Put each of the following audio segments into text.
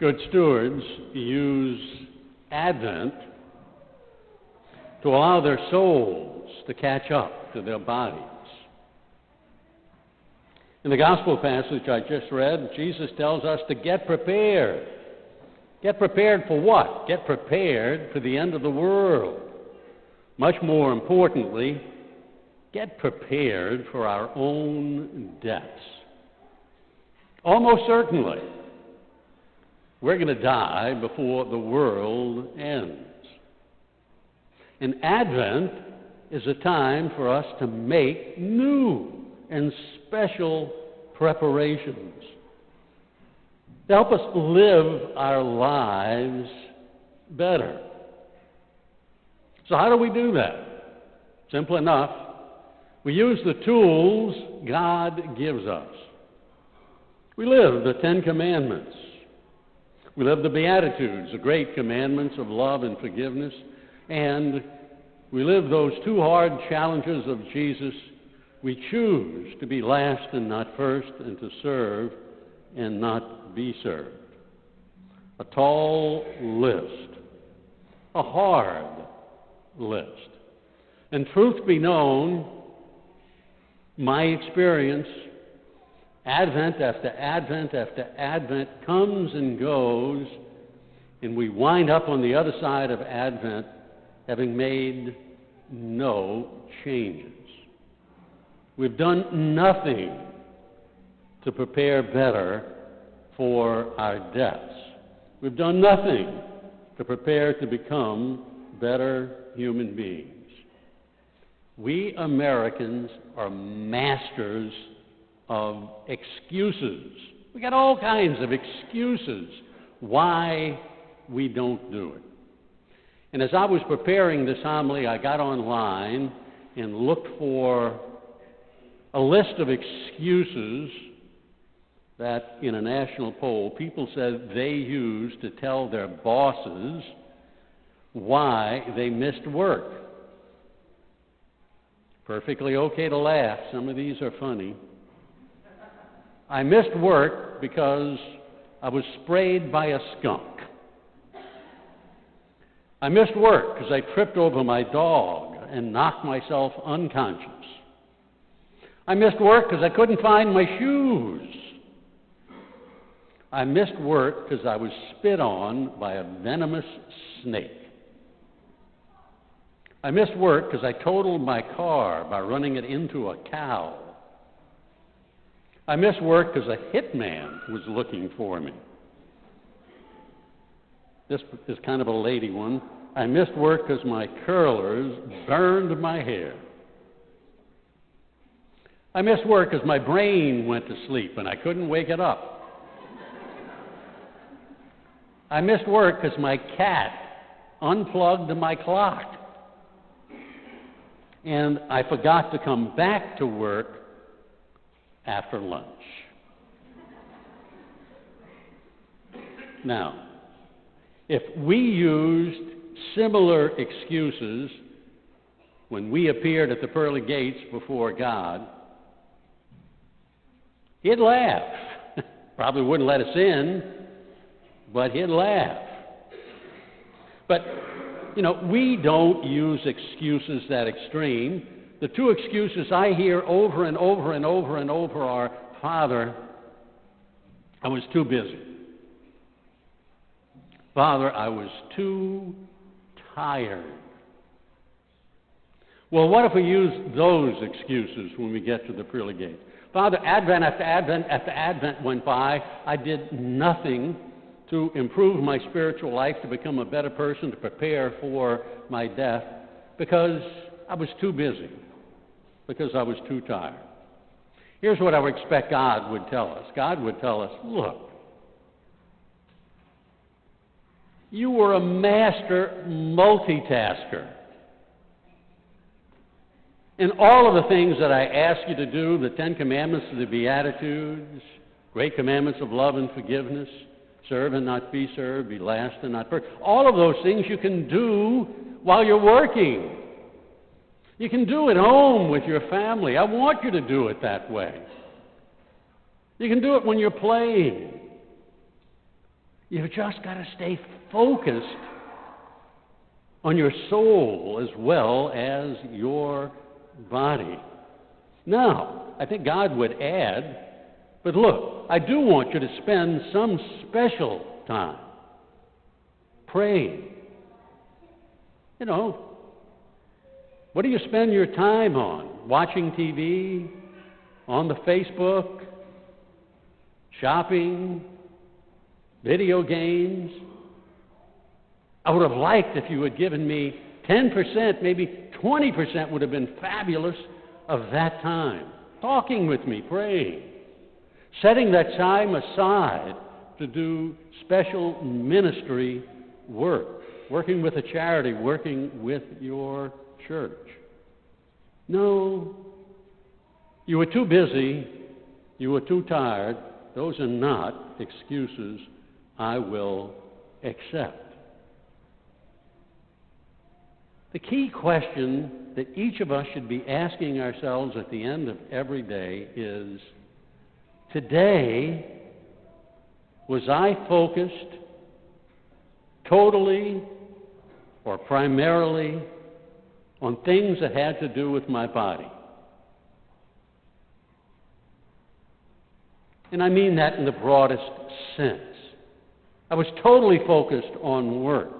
Good stewards use Advent to allow their souls to catch up to their bodies. In the gospel passage I just read, Jesus tells us to get prepared. Get prepared for what? Get prepared for the end of the world. Much more importantly, get prepared for our own deaths. Almost certainly, we're going to die before the world ends. And Advent is a time for us to make new and special preparations to help us live our lives better. So how do we do that? Simple enough. We use the tools God gives us. We live the 10 Commandments. We live the Beatitudes, the great commandments of love and forgiveness. And we live those two hard challenges of Jesus. We choose to be last and not first, and to serve and not be served. A tall list, a hard list. And truth be known, my experience, Advent after Advent after Advent comes and goes, and we wind up on the other side of Advent having made no changes. We've done nothing to prepare better for our deaths. We've done nothing to prepare to become better human beings. We Americans are masters of excuses. We got all kinds of excuses why we don't do it. And as I was preparing this homily, I got online and looked for a list of excuses that in a national poll people said they use to tell their bosses why they missed work. Perfectly okay to laugh. Some of these are funny. I missed work because I was sprayed by a skunk. I missed work because I tripped over my dog and knocked myself unconscious. I missed work because I couldn't find my shoes. I missed work because I was spit on by a venomous snake. I missed work because I totaled my car by running it into a cow. I missed work because a hitman was looking for me. This is kind of a lady one. I missed work because my curlers burned my hair. I missed work because my brain went to sleep and I couldn't wake it up. I missed work because my cat unplugged my clock. And I forgot to come back to work after lunch. Now, if we used similar excuses when we appeared at the pearly gates before God, He'd laugh. Probably wouldn't let us in, but He'd laugh. But, we don't use excuses that extreme. The two excuses I hear over and over and over and over are, Father, I was too busy. Father, I was too tired. Well, what if we use those excuses when we get to the pearly gates? Father, Advent after Advent after Advent went by. I did nothing to improve my spiritual life, to become a better person, to prepare for my death, because I was too busy, because I was too tired. Here's what I would expect God would tell us. God would tell us, look, you were a master multitasker. And all of the things that I asked you to do, the 10 Commandments, the Beatitudes, great commandments of love and forgiveness, serve and not be served, be last and not first, all of those things you can do while you're working. You can do it home with your family. I want you to do it that way. You can do it when you're playing. You've just got to stay focused on your soul as well as your body. Now, I think God would add, but look, I do want you to spend some special time praying. You know, what do you spend your time on? Watching TV? On the Facebook? Shopping? Video games? I would have liked if you had given me 10%, maybe 20% would have been fabulous of that time. Talking with me, praying. Setting that time aside to do special ministry work. Working with a charity, working with your church. No, you were too busy, you were too tired. Those are not excuses I will accept. The key question that each of us should be asking ourselves at the end of every day is, today, was I focused totally or primarily on things that had to do with my body? And I mean that in the broadest sense. I was totally focused on work.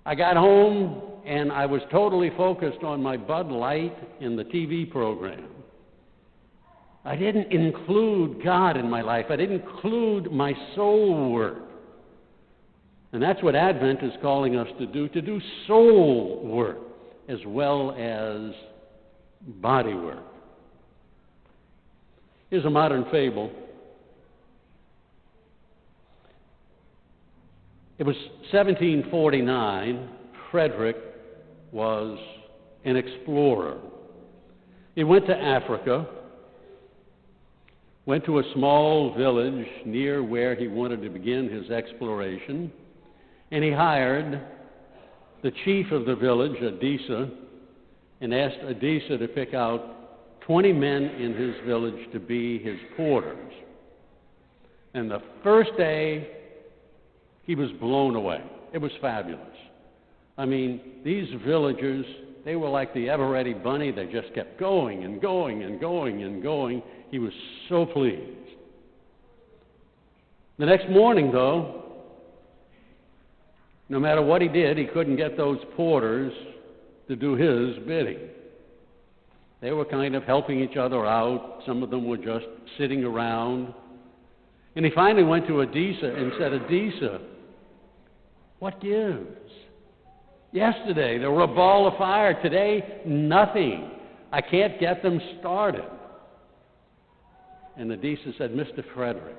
I got home and I was totally focused on my Bud Light in the TV program. I didn't include God in my life. I didn't include my soul work. And that's what Advent is calling us to do soul work as well as body work. Here's a modern fable. It was 1749. Frederick was an explorer. He went to Africa, went to a small village near where he wanted to begin his exploration, and he hired the chief of the village, Adisa, and asked Adisa to pick out 20 men in his village to be his porters. And the first day, he was blown away. It was fabulous. I mean, these villagers, they were like the ever-ready bunny. They just kept going and going and going and going. He was so pleased. The next morning, though, no matter what he did, he couldn't get those porters to do his bidding. They were kind of helping each other out. Some of them were just sitting around. And he finally went to Adisa and said, Adisa, what gives? Yesterday, they were a ball of fire. Today, nothing. I can't get them started. And Adisa said, Mr. Frederick,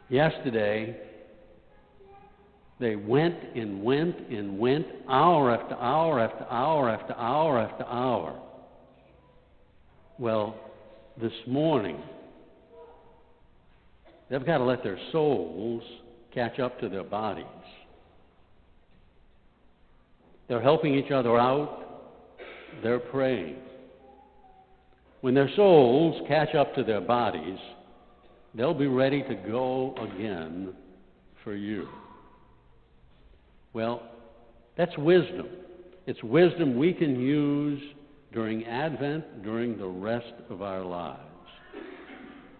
yesterday, they went and went and went, hour after hour after hour after hour after hour. Well, this morning, they've got to let their souls catch up to their bodies. They're helping each other out. They're praying. When their souls catch up to their bodies, they'll be ready to go again for you. Well, that's wisdom. It's wisdom we can use during Advent, during the rest of our lives.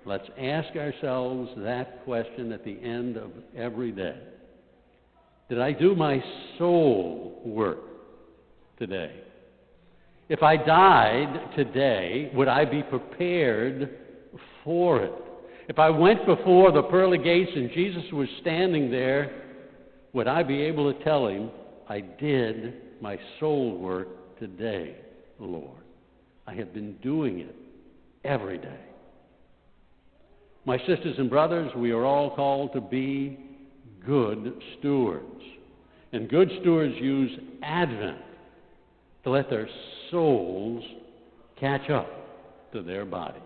Let's ask ourselves that question at the end of every day. Did I do my soul work today? If I died today, would I be prepared for it? If I went before the pearly gates and Jesus was standing there, would I be able to tell him, I did my soul work today, Lord? I have been doing it every day. My sisters and brothers, we are all called to be good stewards. And good stewards use Advent to let their souls catch up to their bodies.